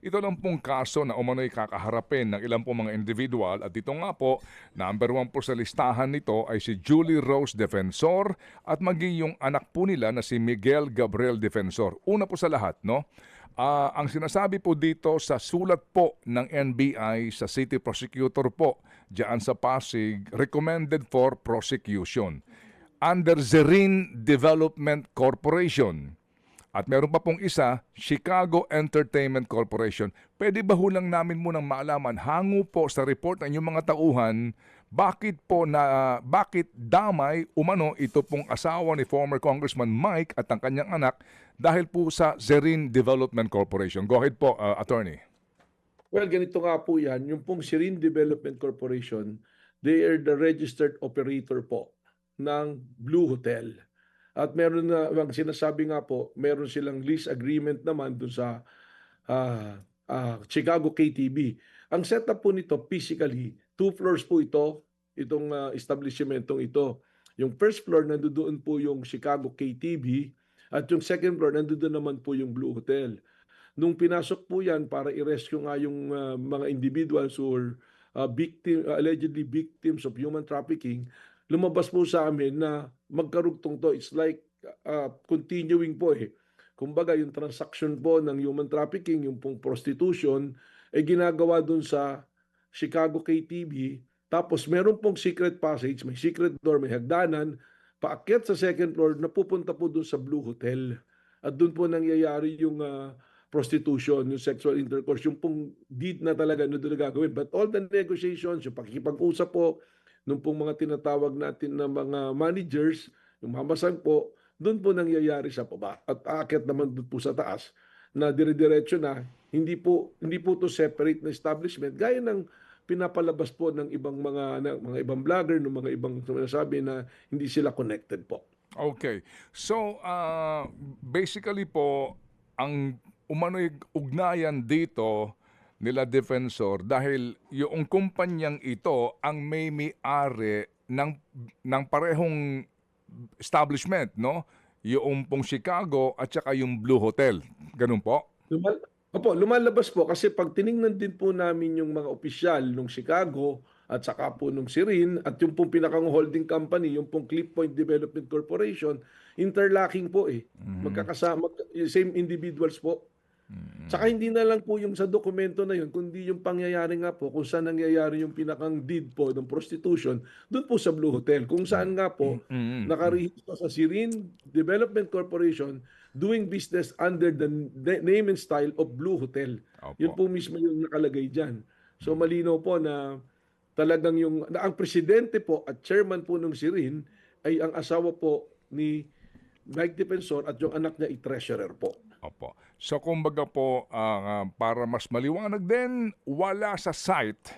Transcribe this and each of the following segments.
Ito lang pong kaso na umano'y kakaharapin ng ilang pong mga individual at dito nga po, number 1 po sa listahan nito ay si Julie Rose Defensor at maging yung anak po nila na si Miguel Gabriel Defensor. Una po sa lahat, no? Ang sinasabi po dito sa sulat po ng NBI sa City Prosecutor po diyan sa Pasig, recommended for prosecution under Zerin Development Corporation. At meron pa pong isa, Chicago Entertainment Corporation. Pwede ba hulang namin munang maalaman, hango po sa report ng inyong mga tauhan, bakit damay umano ito pong asawa ni former Congressman Mike at ang kanyang anak dahil po sa Zerin Development Corporation? Go ahead po, attorney. Well, ganito nga po yan. Yung pong Zerin Development Corporation, they are the registered operator po ng Blue Hotel. At meron na, ang sinasabi nga po, meron silang lease agreement naman doon sa Chicago KTB. Ang setup po nito, physically, 2 floors po itong establishmentong ito. Yung first floor, nandoon po yung Chicago KTB at yung second floor, nandoon naman po yung Blue Hotel. Nung pinasok po yan para i-rescue nga yung mga individuals who are allegedly victims of human trafficking, lumabas po sa amin na magkarugtong to. It's like continuing po eh. Kumbaga yung transaction po ng human trafficking, yung pong prostitution, ginagawa dun sa Chicago KTB. Tapos meron pong secret passage, may secret door, may hagdanan, paakyat sa second floor na pupunta po dun sa Blue Hotel. At dun po nangyayari yung prostitution, yung sexual intercourse, yung pong deed na talaga na doon gagawin. But all the negotiations, yung pakikipag-usap po, nung pong mga tinatawag natin na mga managers, yung mamasang po, doon po nangyayari sa baba. At aakyat naman doon po sa taas na dire-diretso na, hindi po to separate na establishment. Gaya ng pinapalabas po ng ibang mga ibang vlogger, ng mga ibang sinasabi na hindi sila connected po. Okay. So, basically po, ang umano'y ugnayan dito nila Defensor dahil yung kumpanyang ito ang may-ari ng parehong establishment, no? Yung pong Chicago at saka yung Blue Hotel. Ganun po? Lumalabas po kasi pag tiningnan din po namin yung mga opisyal ng Chicago at saka po nung Zerin at yung pong pinakang holding company, yung pong Cliff Point Development Corporation, interlocking po eh. Magkakasama, same individuals po. Saka hindi na lang po yung sa dokumento na yun, kundi yung pangyayari nga po, kung saan nangyayari yung pinakang deed po ng prostitution, doon po sa Blue Hotel. Kung saan nga po, nakarehistro sa Zerin Development Corporation, doing business under the name and style of Blue Hotel. Opo. Yun po mismo yung nakalagay dyan. So malinaw po na talagang ang presidente po at chairman po ng Zerin ay ang asawa po ni Mike Defensor at yung anak niya i-treasurer po. Opo. So kumbaga po, para mas maliwanag din, wala sa site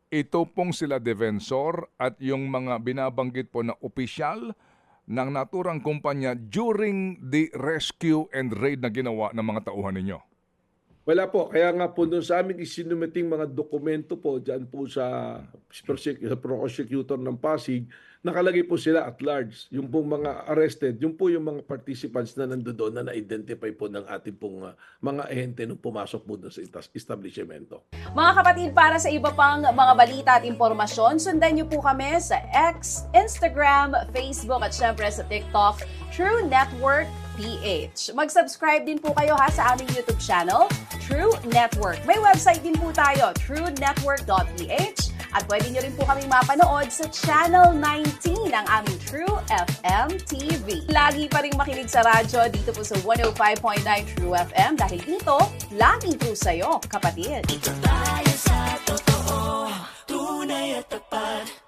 ito pong sila Defensor at yung mga binabanggit po na opisyal ng naturang kumpanya during the rescue and raid na ginawa ng mga tauhan ninyo. Wala po. Kaya nga po doon sa amin isinumiting mga dokumento po dyan po sa prosecutor ng Pasig, nakalagay po sila at large. Yung pong mga arrested, yung po yung mga participants na nandoon na na-identify po ng ating pong mga ahente nung pumasok po doon sa establishmento. Mga kapatid, para sa iba pang mga balita at impormasyon, sundan niyo po kami sa X, Instagram, Facebook at syempre sa TikTok, True Network PH. Mag-subscribe din po kayo sa aming YouTube channel, True Network. May website din po tayo, truenetwork.ph at pwede nyo rin po kami mapanood sa Channel 19 ng aming True FM TV. Lagi pa rin makinig sa radyo dito po sa 105.9 True FM dahil dito, lagi po sa'yo, kapatid. Dito tayo sa totoo, tunay at tapat.